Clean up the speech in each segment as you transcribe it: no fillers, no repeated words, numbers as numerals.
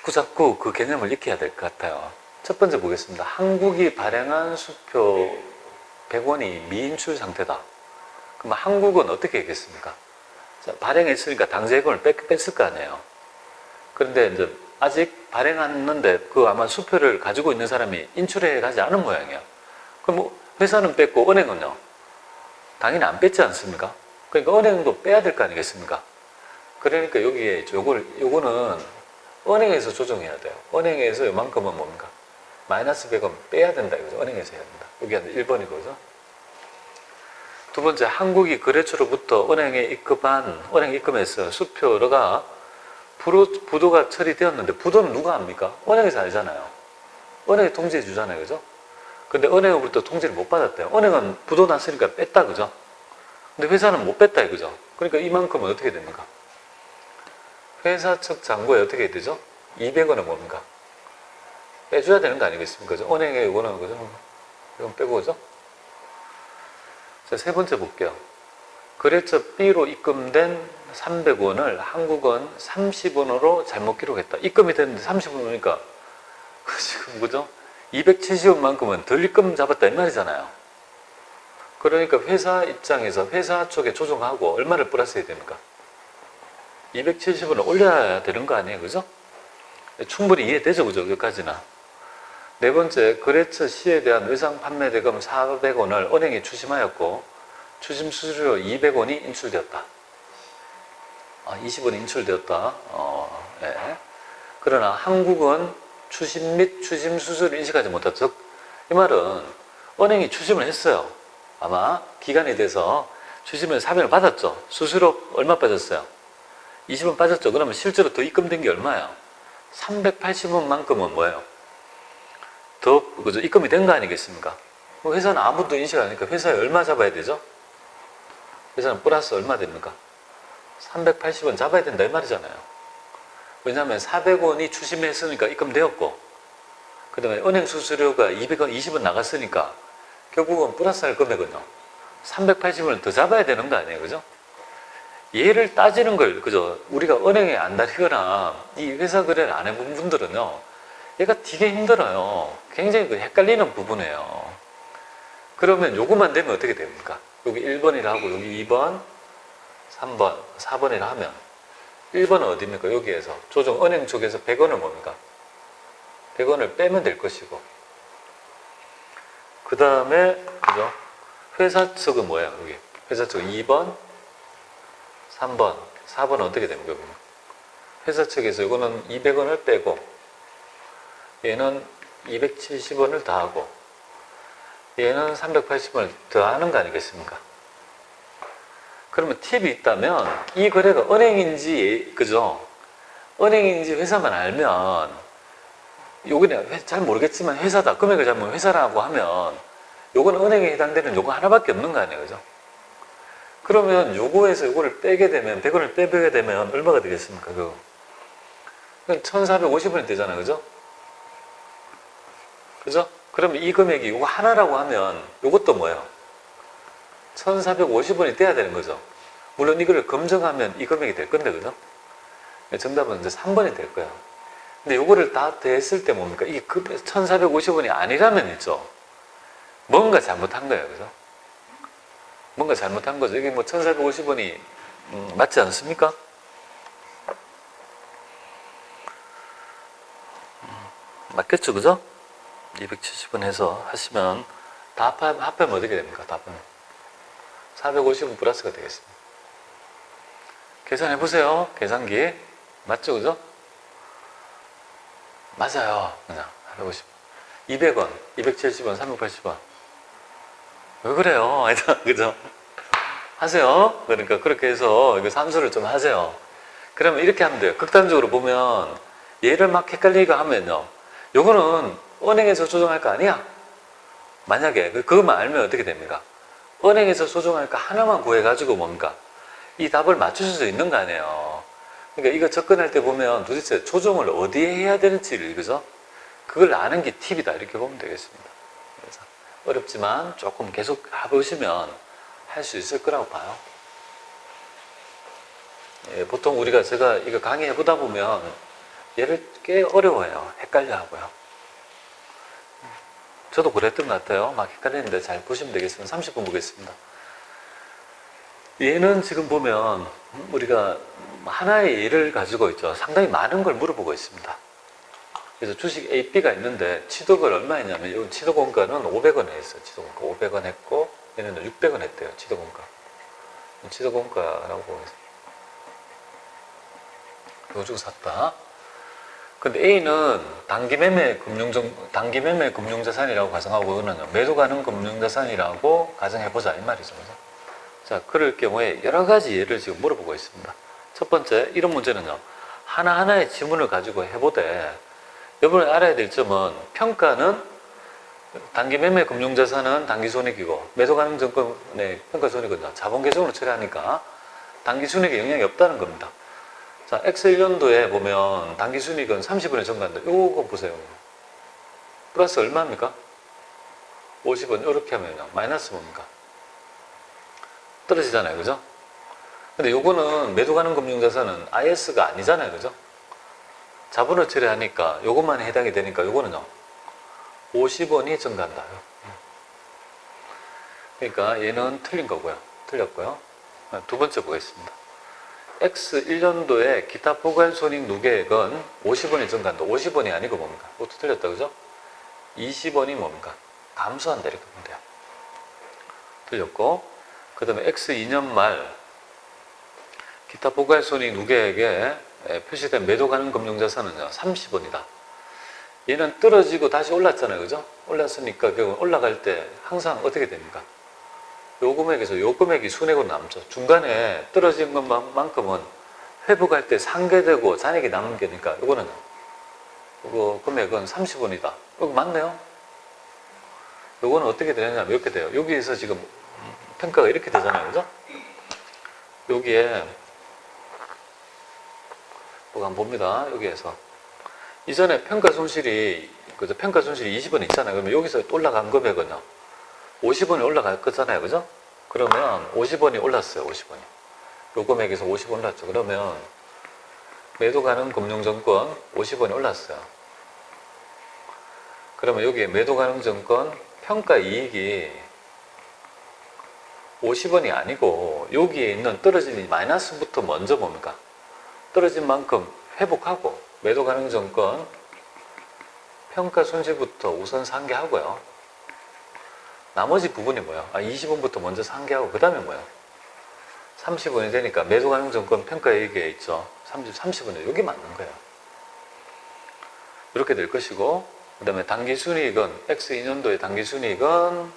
자꾸 그 개념을 익혀야 될 것 같아요. 첫 번째 보겠습니다. 한국이 발행한 수표 100원이 미인출 상태다. 그럼 한국은 어떻게 했겠습니까? 자, 발행했으니까 당세금을 뺐을 거 아니에요. 그런데 이제 아직 발행했는데 그 아마 수표를 가지고 있는 사람이 인출해 가지 않은 모양이에요. 그럼 뭐 회사는 뺐고 은행은요? 당연히 안 뺐지 않습니까? 그러니까 은행도 빼야 될 거 아니겠습니까? 그러니까 여기에 요거는 은행에서 조정해야 돼요. 은행에서 요만큼은 뭡니까? 마이너스 100원 빼야 된다 이거죠. 은행에서 해야 된다. 여기 1번이거죠. 두 번째, 한국이 거래처로부터 은행에 입금해서 수표가 부도가 처리되었는데 부도는 누가 합니까? 은행에서 알잖아요. 은행이 통지해 주잖아요. 그죠? 근데 은행으로부터 통지를 못 받았대요. 은행은 부도 났으니까 뺐다. 그죠? 근데 회사는 못 뺐다. 이거죠? 그러니까 이만큼은 어떻게 됩니까? 회사 측 잔고에 어떻게 해야 되죠? 200원은 뭡니까? 빼줘야 되는 거 아니겠습니까? 그죠? 은행에 이거는 그죠? 이건 빼고 그죠? 자, 세 번째 볼게요. 거래처 B로 입금된 300원을 한국은 30원으로 잘못 기록했다. 입금이 됐는데 30원이니까 지금 그죠? 270원만큼은 덜 입금 잡았다 이 말이잖아요. 그러니까 회사 입장에서 회사 쪽에 조정하고 얼마를 플러스해야 됩니까? 270원을 올려야 되는 거 아니에요? 그죠? 충분히 이해되죠? 그죠? 여기까지나. 네 번째, 거래처 C에 대한 외상 판매 대금 400원을 은행에 추심하였고 추심 수수료 200원이 인출되었다. 20원이 인출되었다. 네. 그러나 한국은 추심 및 추심 수수료를 인식하지 못했다. 즉, 이 말은 은행이 추심을 했어요. 아마 기간이 돼서 추심을 400원을 받았죠. 수수료 얼마 빠졌어요? 20원 빠졌죠. 그러면 실제로 더 입금된 게 얼마예요? 380원만큼은 뭐예요? 더 그죠? 입금이 된 거 아니겠습니까? 회사는 아무도 인식 안 하니까 회사에 얼마 잡아야 되죠? 회사는 플러스 얼마 됩니까? 380원 잡아야 된다 이 말이잖아요. 왜냐하면 400원이 추심했으니까 입금되었고 그 다음에 은행 수수료가 200원, 20원 나갔으니까 결국은 플러스 할 금액은요 380원을 더 잡아야 되는 거 아니에요. 그죠? 얘를 따지는 걸 그죠? 우리가 은행에 안 다니거나 이 회사 거래를 안 해본 분들은요 얘가 되게 힘들어요. 굉장히 헷갈리는 부분이에요. 그러면 요것만 되면 어떻게 됩니까? 여기 1번이라 하고 여기 2번, 3번, 4번이라 하면 1번은 어디입니까? 여기에서 조정 은행 쪽에서 100원을 뭡니까? 100원을 빼면 될 것이고 그 다음에 그죠? 회사 측은 뭐예요? 여기 회사 측은 2번, 3번, 4번은 어떻게 됩니까? 회사 측에서 이거는 200원을 빼고 얘는 270원을 더하고 얘는 380원을 더하는 거 아니겠습니까? 그러면 팁이 있다면 이 거래가 은행인지 그죠? 은행인지 회사만 알면 요거는 잘 모르겠지만 회사다. 금액을 잡으면 회사라고 하면 요거는 은행에 해당되는 요거 하나밖에 없는 거 아니에요. 그죠? 그러면 요거에서 요거를 빼게 되면 100원을 빼게 되면 얼마가 되겠습니까? 그거 1450원이 되잖아요. 그죠? 그죠? 그러면 이 금액이 요거 하나라고 하면 요것도 뭐예요? 1450원이 돼야 되는 거죠. 물론 이거를 검증하면 이 금액이 될 건데, 그죠? 정답은 이제 3번이 될 거예요. 근데 요거를 다 더했을 때 뭡니까? 이게 1450원이 아니라면 있죠. 뭔가 잘못한 거예요. 그죠? 뭔가 잘못한 거죠. 이게 뭐 1450원이 맞지 않습니까? 맞겠죠. 그죠? 270원 해서 하시면 다 합하면 어떻게 됩니까? 다 합하면 450원 플러스가 되겠습니다. 계산해 보세요. 계산기 맞죠? 그죠? 맞아요. 그냥 450원 200원 270원 380원 왜 그래요? 그죠? 하세요. 그러니까 그렇게 해서 이거 산수를 좀 하세요. 그러면 이렇게 하면 돼요. 극단적으로 보면 얘를 막 헷갈리게 하면요 요거는 은행에서 조정할 거 아니야? 만약에 그것만 알면 어떻게 됩니까? 은행에서 조정할 거 하나만 구해가지고 뭡니까? 이 답을 맞추실 수 있는 거 아니에요. 그러니까 이거 접근할 때 보면 도대체 조정을 어디에 해야 되는지를 그죠? 그걸 아는 게 팁이다 이렇게 보면 되겠습니다. 그래서 어렵지만 조금 계속 해보시면 할 수 있을 거라고 봐요. 예, 보통 제가 이거 강의해 보다 보면 얘를 꽤 어려워해요. 헷갈려 하고요. 저도 그랬던 것 같아요. 막 헷갈리는데 잘 보시면 되겠습니다. 30분 보겠습니다. 얘는 지금 보면 우리가 하나의 예를 가지고 있죠. 상당히 많은 걸 물어보고 있습니다. 그래서 주식 A, B가 있는데 취득을 얼마 했냐면 이 취득원가는 500원 했어요. 취득원가 500원 했고 얘는 600원 했대요. 취득원가. 취득원가라고 해서 이거 주고 샀다. 근데 A는 단기매매 금융자산이라고 가정하고 이거는 매도 가능 금융자산이라고 가정해보자 이 말이죠. 그죠? 자, 그럴 경우에 여러 가지 예를 지금 물어보고 있습니다. 첫 번째, 이런 문제는요. 하나하나의 지문을 가지고 해보되 여러분이 알아야 될 점은 평가는 단기매매 금융자산은 단기손익이고 매도가능증권의 평가손익은 자본계정으로 처리하니까 단기순이익에 영향이 없다는 겁니다. 자, X1년도에 보면 단기순이익은 30원에 증가한다. 요거 보세요. 플러스 얼마입니까? 50원 이렇게 하면요. 마이너스 뭡니까? 떨어지잖아요. 그죠? 근데 요거는 매도가능 금융자산은 IS가 아니잖아요. 그죠? 자본을 처리하니까 요것만 해당이 되니까 요거는요. 50원이 증가한다. 그러니까 얘는 틀린 거고요. 틀렸고요. 두 번째 보겠습니다. X1년도에 기타 포괄손익 누계액은 50원이 증가한다. 50원이 아니고 뭡니까? 그것도 틀렸다. 그죠? 20원이 뭡니까? 감소한다. 이렇게 보면 돼요. 틀렸고, 그 다음에 X2년 말 기타 포괄손익 누계액에 표시된 매도 가능 금융자산은요, 30원이다. 얘는 떨어지고 다시 올랐잖아요. 그죠? 올랐으니까 결국 올라갈 때 항상 어떻게 됩니까? 요 금액에서 요 금액이 순액으로 남죠. 중간에 떨어진 것만큼은 회복할 때 상계되고 잔액이 남은 게니까 요거는 요거 금액은 30원이다. 이거 맞네요? 요거는 어떻게 되느냐면 이렇게 돼요. 여기에서 지금 평가가 이렇게 되잖아요. 그죠? 여기에 뭐가 한번 봅니다. 여기에서 이전에 평가 손실이 그죠? 평가 손실이 20원 있잖아요. 그러면 여기서 올라간 금액은요. 50원이 올라갈 거잖아요. 그죠? 그러면 50원이 올랐어요. 50원이. 요 금액에서 50원 올랐죠. 그러면 매도 가능 금융증권 50원이 올랐어요. 그러면 여기에 매도 가능 증권 평가 이익이 50원이 아니고 여기에 있는 떨어진 마이너스부터 먼저 뭡니까? 떨어진 만큼 회복하고 매도 가능 증권 평가 손실부터 우선 상계하고요. 나머지 부분이 뭐예요? 20원부터 먼저 상계하고 그 다음에 뭐예요? 30원이 되니까 매도 가능 증권 평가 이익에 있죠. 30원이 여기 맞는 거예요. 이렇게 될 것이고 그 다음에 단기순이익은 X2년도의 단기순이익은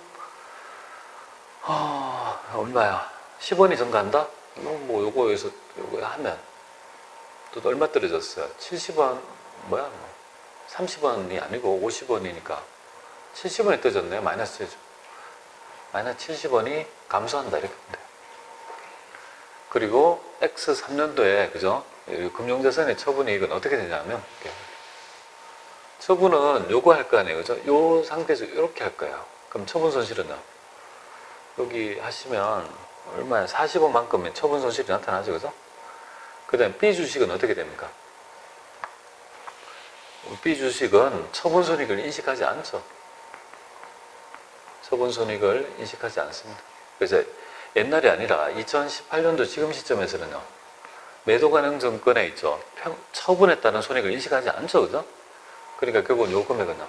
얼마야? 10원이 증가한다? 뭐 요거에서 요거 하면 또 얼마 떨어졌어요? 70원 뭐야? 30원이 아니고 50원이니까 70원이 떨어졌네요. 마이너스 70원이 감소한다 이렇게 보면 돼요. 그리고 X3년도에 그죠? 금융자산의 처분이익은 어떻게 되냐면 처분은 요거 할 거 아니에요. 그죠? 요 상태에서 이렇게 할 거예요. 그럼 처분 손실은요? 여기 하시면 얼마야? 45만큼의 처분 손실이 나타나죠. 그죠? 그 다음에 B 주식은 어떻게 됩니까? B 주식은 처분 손익을 인식하지 않죠. 처분 손익을 인식하지 않습니다. 그래서 옛날이 아니라 2018년도 지금 시점에서는요. 매도 가능 증권에 있죠. 처분에 따른 손익을 인식하지 않죠. 그죠? 그러니까 결국은 요 금액은요.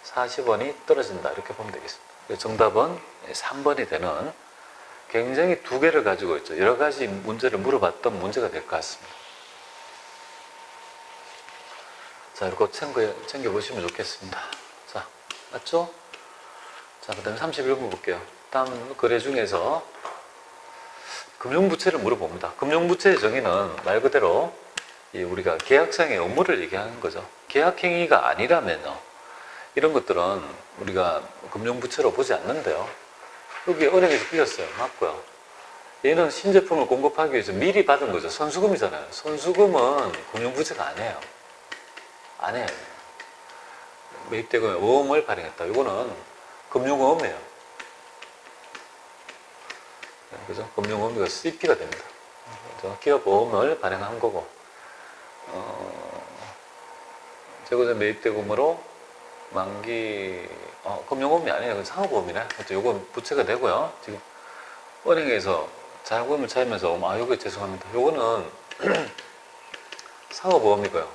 40원이 떨어진다. 이렇게 보면 되겠습니다. 정답은 3번이 되는 굉장히 두 개를 가지고 있죠. 여러 가지 문제를 물어봤던 문제가 될 것 같습니다. 자, 이렇게 챙겨보시면 좋겠습니다. 자, 맞죠? 자, 그 다음에 31번 볼게요. 다음 거래 중에서 금융부채를 물어봅니다. 금융부채의 정의는 말 그대로 우리가 계약상의 업무를 얘기하는 거죠. 계약행위가 아니라면요. 이런 것들은 우리가 금융부채로 보지 않는데요. 여기 은행에서 빌렸어요. 맞고요. 얘는 신제품을 공급하기 위해서 미리 받은 거죠. 선수금이잖아요. 선수금은 금융부채가 아니에요. 아니에요. 매입대금의 어음을 발행했다. 이거는 금융어음이에요. 그죠? 금융어음이 CP가 됩니다. 그죠? 기업 어음을 발행한 거고. 재고자 매입대금으로 만기, 금융보험이 아니에요. 상호보험이네. 하여튼 요건 부채가 되고요. 지금 은행에서 자금을 차리면서, 요거 죄송합니다. 요거는 상호보험이고요.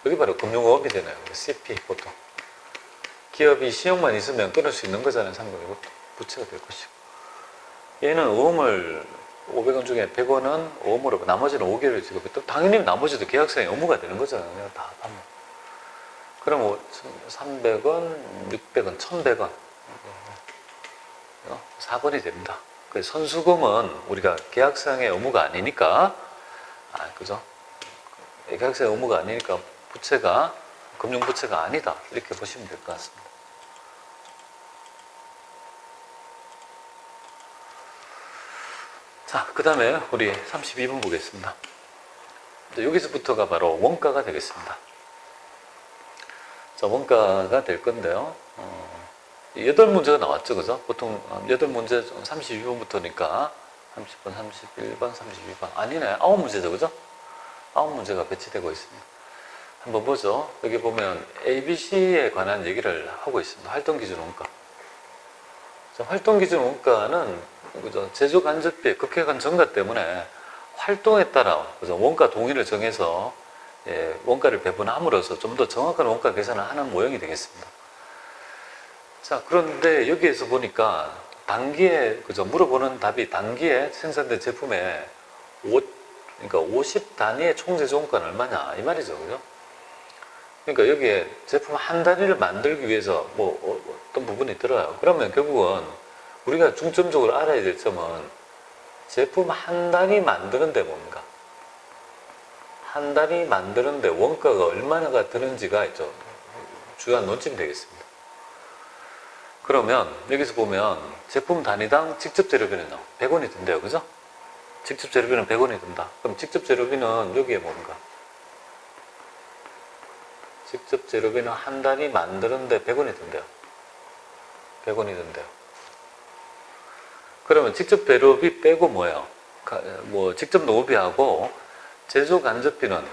여기 바로 금융보험이 되네요. CP 보통. 기업이 신용만 있으면 끊을 수 있는 거잖아요. 상금이 부채가 될 것이고. 얘는 어음을 500원 중에 100원은 어음으로, 나머지는 5개월 지급했다. 당연히 나머지도 계약상의 의무가 되는 거잖아요. 다 하면. 그럼 300원, 600원, 1100원. 4번이 됩니다. 선수금은 우리가 계약상의 의무가 아니니까, 그죠? 계약상의 의무가 아니니까 부채가, 금융부채가 아니다. 이렇게 보시면 될 것 같습니다. 자, 그 다음에 우리 32번 보겠습니다. 여기서부터가 바로 원가가 되겠습니다. 자, 원가가 될 건데요. 8문제가 나왔죠, 그죠? 보통 8문제 32번부터니까 30번, 31번, 32번. 아니네, 9문제죠, 그죠? 9문제가 배치되고 있습니다. 한번 보죠. 여기 보면 ABC에 관한 얘기를 하고 있습니다. 활동기준 원가. 자, 활동기준 원가는 그죠? 제조간접비의 급격한 증가 때문에 활동에 따라 그죠? 원가 동의를 정해서 원가를 배분함으로써 좀 더 정확한 원가 계산을 하는 모형이 되겠습니다. 자, 그런데 여기에서 보니까 단기에 그죠? 물어보는 답이 단기에 생산된 제품의 그러니까 50단위의 총제조 원가는 얼마냐 이 말이죠, 그죠? 그러니까 여기에 제품 한 단위를 만들기 위해서 어떤 부분이 들어요. 그러면 결국은 우리가 중점적으로 알아야 될 점은 제품 한 단위 만드는데 뭡니까? 한 단위 만드는데 원가가 얼마나 드는지가 있죠. 주요한 논점이 되겠습니다. 그러면 여기서 보면 제품 단위당 직접 재료비는요 100원이 든대요, 그죠? 직접 재료비는 100원이 든다. 그럼 직접 재료비는 여기에 뭡니까? 직접 재료비는 한 단위 만드는데 100원이 든대요. 100원이 든대요. 그러면 직접 재료비 빼고 뭐예요? 직접 노비하고 제조 간접비는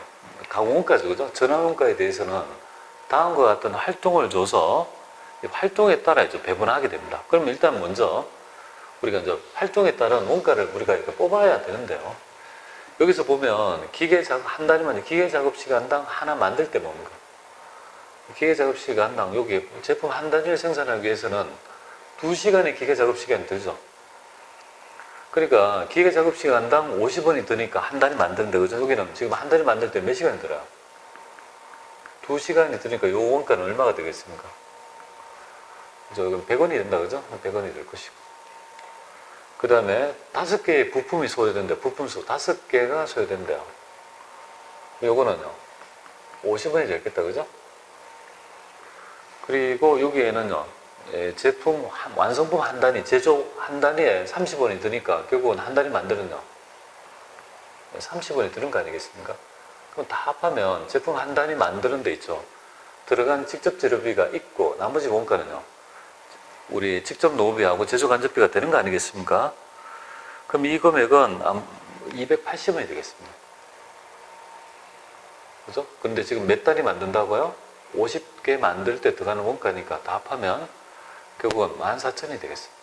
가공원가죠, 그죠? 전환원가에 대해서는 다음과 같은 활동을 줘서 활동에 따라 이제 배분하게 됩니다. 그럼 일단 먼저 우리가 이제 활동에 따른 원가를 우리가 이렇게 뽑아야 되는데요. 여기서 보면 한 단위만 기계 작업 시간당 하나 만들 때 뭡니까? 기계 작업 시간당 여기 제품 한 단위를 생산하기 위해서는 2시간의 기계 작업 시간이 들죠. 그러니까 기계 작업 시간당 50원이 드니까 한 단위 만드는데, 그죠? 여기는 지금 한 단위 만들 때 몇 시간이 들어요? 2시간이 드니까 요 원가는 얼마가 되겠습니까? 그죠? 100원이 된다, 그죠? 100원이 될 것이고. 그 다음에 5개의 부품이 소요된대. 부품수 5개가 소요된대요. 요거는요 50원이 되겠다, 그죠? 그리고 여기에는요 제품 완성품 한 단위, 제조 한 단위에 30원이 드니까 결국은 한 단위 만드는요 30원이 드는 거 아니겠습니까? 그럼 다 합하면 제품 한 단위 만드는 데 있죠. 들어간 직접 재료비가 있고 나머지 원가는요 우리 직접 노무비하고 제조 간접비가 되는 거 아니겠습니까? 그럼 이 금액은 280원이 되겠습니다. 그죠? 근데 지금 몇 단위 만든다고요? 50개 만들 때 들어가는 원가니까 다 합하면 결국은 14,000원이 되겠습니다.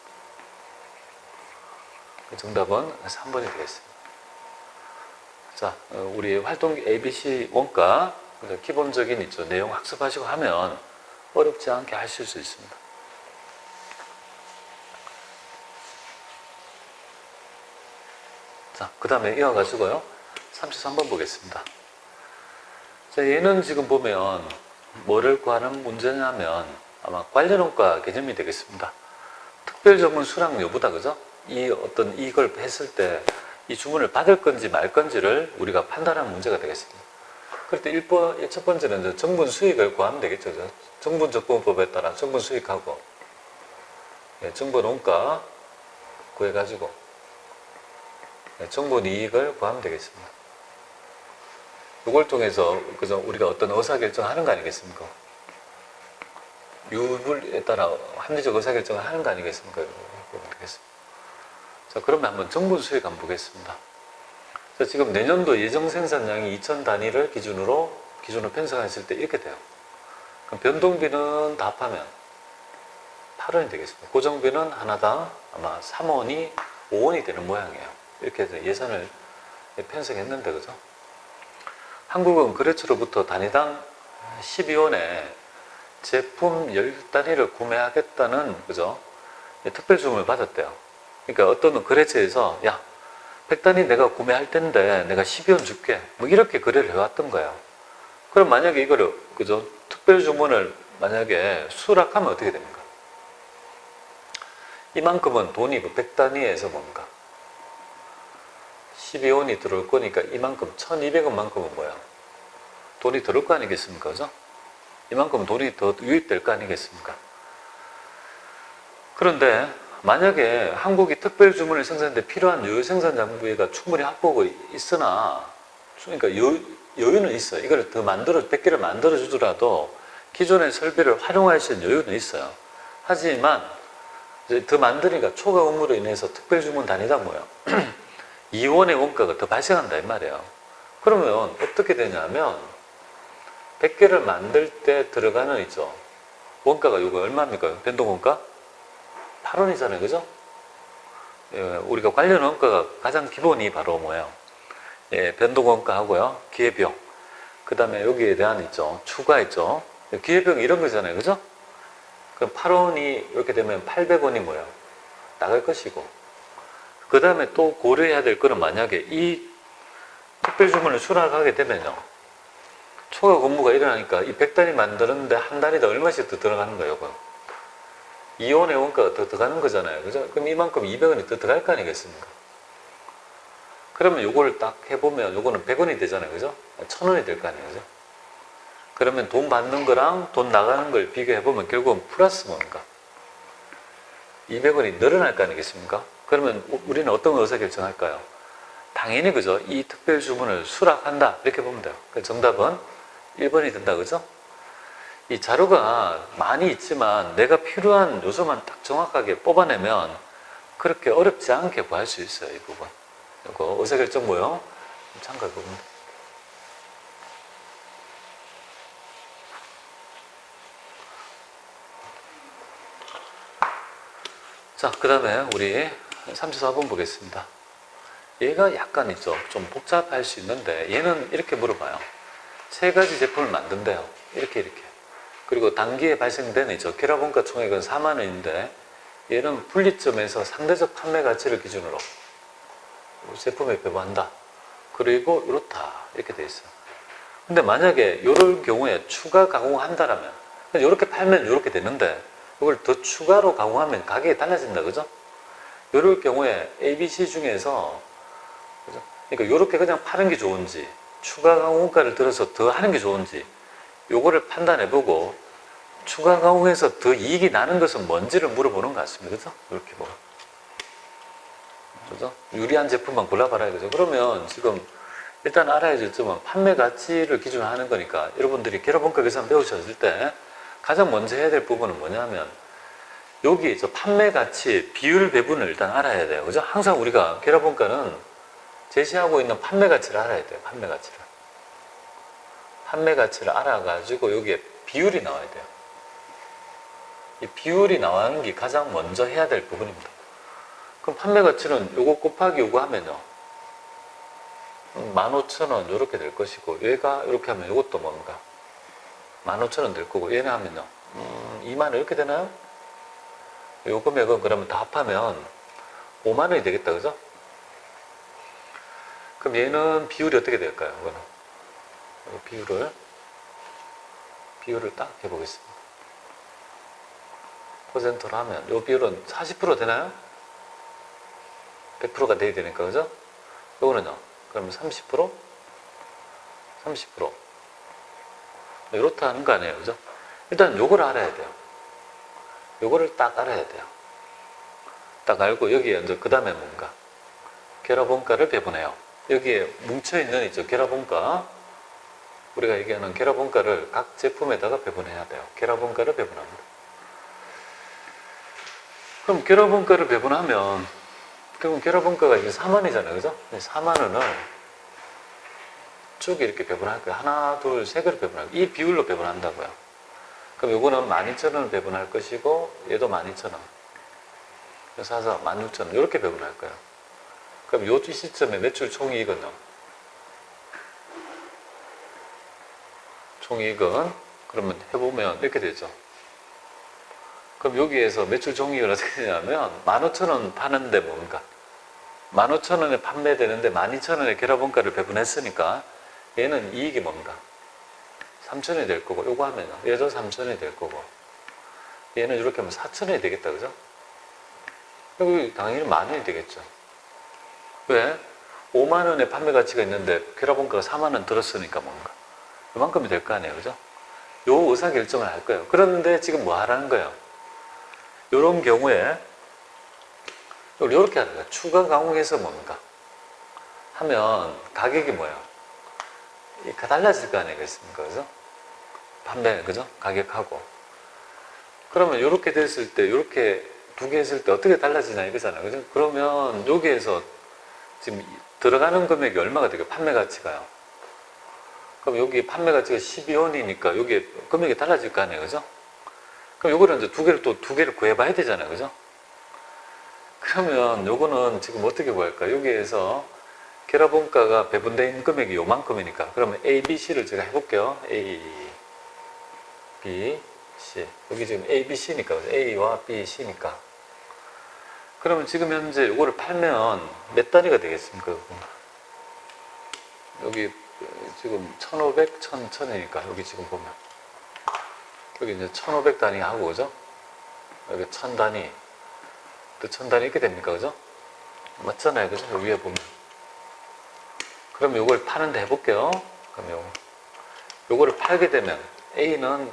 정답은 3번이 되겠습니다. 자, 우리 활동 ABC 원가 기본적인 있죠. 내용 학습하시고 하면 어렵지 않게 하실 수 있습니다. 자, 그 다음에 이어가지고요 33번 보겠습니다. 자, 얘는 지금 보면 뭐를 구하는 문제냐면 아마 관련원가 개념이 되겠습니다. 특별전문 수량 여부다, 그죠? 이걸 했을 때 이 주문을 받을 건지 말 건지를 우리가 판단하는 문제가 되겠습니다. 그럴 때 첫 번째는 정분 수익을 구하면 되겠죠. 정분적분법에 따라 정분 수익하고 정분 원가 구해가지고 정분 이익을 구하면 되겠습니다. 이걸 통해서 그죠? 우리가 어떤 의사결정을 하는 거 아니겠습니까? 유불에 따라 합리적 의사결정을 하는 거 아니겠습니까? 되겠습니다. 자, 그러면 한번 정분 수익 한번 보겠습니다. 자, 지금 내년도 예정 생산량이 2,000단위를 기준으로 기준으로 편성했을 때 이렇게 돼요. 그럼 변동비는 다 합하면 8원이 되겠습니다. 고정비는 하나당 아마 3원이 5원이 되는 모양이에요. 이렇게 해서 예산을 편성했는데, 그죠? 한국은 거래처로부터 단위당 12원에 제품 10단위를 구매하겠다는, 그죠? 특별 주문을 받았대요. 그러니까 어떤 거래처에서, 야, 100단위 내가 구매할 텐데 내가 12원 줄게. 뭐 이렇게 거래를 해왔던 거예요. 그럼 만약에 이거를, 그죠? 특별 주문을 만약에 수락하면 어떻게 됩니까? 이만큼은 돈이 100단위에서 뭔가 12원이 들어올 거니까 이만큼 1200원만큼은 뭐야? 돈이 들어올 거 아니겠습니까? 그죠? 이만큼 돈이 더 유입될 거 아니겠습니까? 그런데 만약에 한국이 특별 주문을 생산하는데 필요한 여유 생산 장비가 충분히 확보하고 있으나, 그러니까 여유는 있어요. 이걸 더 100개를 만들어 주더라도 기존의 설비를 활용할 수 있는 여유는 있어요. 하지만 이제 더 만드니까 초과 업무로 인해서 특별 주문 단위당 뭐예요? 2원의 원가가 더 발생한다 이 말이에요. 그러면 어떻게 되냐면 100개를 만들 때 들어가는 있죠. 원가가 이거 얼마입니까? 변동 원가? 8원이잖아요. 그죠? 예, 우리가 관련 원가가 가장 기본이 바로 뭐예요? 예, 변동 원가 하고요. 기회비용. 그 다음에 여기에 대한 있죠. 추가 있죠. 기회비용 이런 거잖아요. 그죠? 그럼 8원이 이렇게 되면 800원이 뭐예요? 나갈 것이고. 그 다음에 또 고려해야 될 거는 만약에 이 특별 주문을 수락하게 되면요. 초과 근무가 일어나니까 이 100단위 만드는데 한 단위당 얼마씩 더 들어가는 거예요. 2원의 원가가 더 들어가는 거잖아요. 그죠? 그럼 이만큼 200원이 더 들어갈 거 아니겠습니까? 그러면 요거를 딱 해보면 요거는 100원이 되잖아요. 그죠? 1000원이 될 거 아니에요. 그죠? 그러면 돈 받는 거랑 돈 나가는 걸 비교해보면 결국은 플러스 뭔가 200원이 늘어날 거 아니겠습니까? 그러면 우리는 어떤 의사결정할까요? 당연히 그죠? 이 특별 주문을 수락한다 이렇게 보면 돼요. 정답은 1번이 된다. 그죠? 이 자료가 많이 있지만 내가 필요한 요소만 딱 정확하게 뽑아내면 그렇게 어렵지 않게 구할 수 있어요. 이 부분. 이거 의사결정 모형 참고해 보면 돼요. 자, 그 다음에 우리 34번 보겠습니다. 얘가 약간 있죠. 좀 복잡할 수 있는데 얘는 이렇게 물어봐요. 세 가지 제품을 만든대요. 이렇게. 그리고 단기에 발생되는 있죠. 결합원가 총액은 4만 원인데 얘는 분리점에서 상대적 판매 가치를 기준으로 제품에 배부한다. 그리고 이렇다. 이렇게 돼 있어요. 근데 만약에 이럴 경우에 추가 가공한다라면 이렇게 팔면 이렇게 되는데 이걸 더 추가로 가공하면 가격이 달라진다. 그죠? 이럴 경우에 A, B, C 중에서 그죠? 그러니까 이렇게 그냥 파는 게 좋은지 추가 가공가를 들어서 더 하는 게 좋은지 요거를 판단해보고 추가 가공해서 더 이익이 나는 것은 뭔지를 물어보는 것 같습니다. 그죠? 이렇게 뭐. 그죠? 유리한 제품만 골라봐라. 그죠? 그러면 지금 일단 알아야 될 점은 판매 가치를 기준으로 하는 거니까 여러분들이 결합원가 계산 배우셨을 때 가장 먼저 해야 될 부분은 뭐냐면 여기 저 판매 가치 비율 배분을 일단 알아야 돼요. 그죠? 항상 우리가 결합원가는 제시하고 있는 판매 가치를 알아야 돼요. 판매 가치를 알아가지고 여기에 비율이 나와야 돼요. 이 비율이 나오는 게 가장 먼저 해야 될 부분입니다. 그럼 판매 가치는 요거 곱하기 요거 하면요. 15,000원 이렇게 될 것이고 얘가 이렇게 하면 이것도 뭔가 15,000원 될 거고 얘는 하면요. 2만 원 이렇게 되나요? 요 금액은 그러면 다 합하면 5만 원이 되겠다. 그죠? 그럼 얘는 비율이 어떻게 될까요? 이거는 비율을 딱 해보겠습니다. 퍼센트로 하면 요 비율은 40% 되나요? 100%가 돼야 되니까. 그죠? 요거는요. 그러면 30%? 30%. 이렇다 하는 거 아니에요. 그죠? 일단 요거를 알아야 돼요. 요거를 딱 알아야 돼요. 딱 알고 여기에 이제 그 다음에 뭔가 결합원가를 배분해요. 여기에 뭉쳐있는 있죠. 결합원가. 우리가 얘기하는 결합원가를 각 제품에다가 배분해야 돼요. 결합원가를 배분합니다. 그럼 결합원가를 배분하면 그럼 결합원가가 이제 4만이잖아요. 그죠? 4만 원을 쭉 이렇게 배분할 거예요. 하나, 둘, 세 개를 배분할 거예요. 이 비율로 배분한다고요. 그럼 요거는 12,000원을 배분할 것이고, 얘도 12,000원. 그래서 해서 16,000원. 이렇게 배분할 거예요. 그럼 요 시점에 매출 총이익은요? 총이익은, 그러면 해보면 이렇게 되죠. 그럼 여기에서 매출 총이익을 어떻게 되냐면, 15,000원 파는데 뭔가, 15,000원에 판매되는데 12,000원의 결합원가를 배분했으니까, 얘는 이익이 뭔가, 3,000원이 될 거고, 요거 하면 얘도 3,000원이 될 거고, 얘는 이렇게 하면 4,000원이 되겠다, 그죠? 여기 당연히 10,000원이 되겠죠. 왜? 5만원의 판매 가치가 있는데 결합원가가 4만원 들었으니까 뭔가 이만큼이 될 거 아니에요, 그죠? 요 의사결정을 할 거예요. 그런데 지금 뭐 하라는 거예요? 요런 경우에 요렇게 하는 거예요. 추가 가공해서 뭔가 하면 가격이 뭐예요? 달라질 거 아니겠습니까, 그죠? 판매, 그죠? 가격하고. 그러면 요렇게 됐을 때, 요렇게 두 개 했을 때 어떻게 달라지냐 이거잖아요, 그죠? 그러면 여기에서 지금 들어가는 금액이 얼마가 되게 판매 가치가요? 그럼 여기 판매 가치가 12원이니까 여기 금액이 달라질 거 아니에요, 그죠? 그럼 요거를 이제 두 개를 구해봐야 되잖아요, 그죠? 그러면 요거는 지금 어떻게 구할까? 여기에서 결합원가가 배분되어 있는 금액이 요만큼이니까 그러면 A, B, C를 제가 해볼게요. A, B, C. 여기 지금 A, B, C니까 A와 B, C니까 그러면 지금 현재 이거를 팔면 몇 단위가 되겠습니까? 여기 지금 1,500, 1,000이니까 여기 지금 보면 여기 이제 1,500단위 하고, 그죠? 여기 1,000단위 또 1,000단위 이렇게 됩니까, 그죠? 맞잖아요, 그죠? 여기 위에 보면. 그럼 요걸 파는데 해볼게요. 그럼 요거를 팔게 되면 A는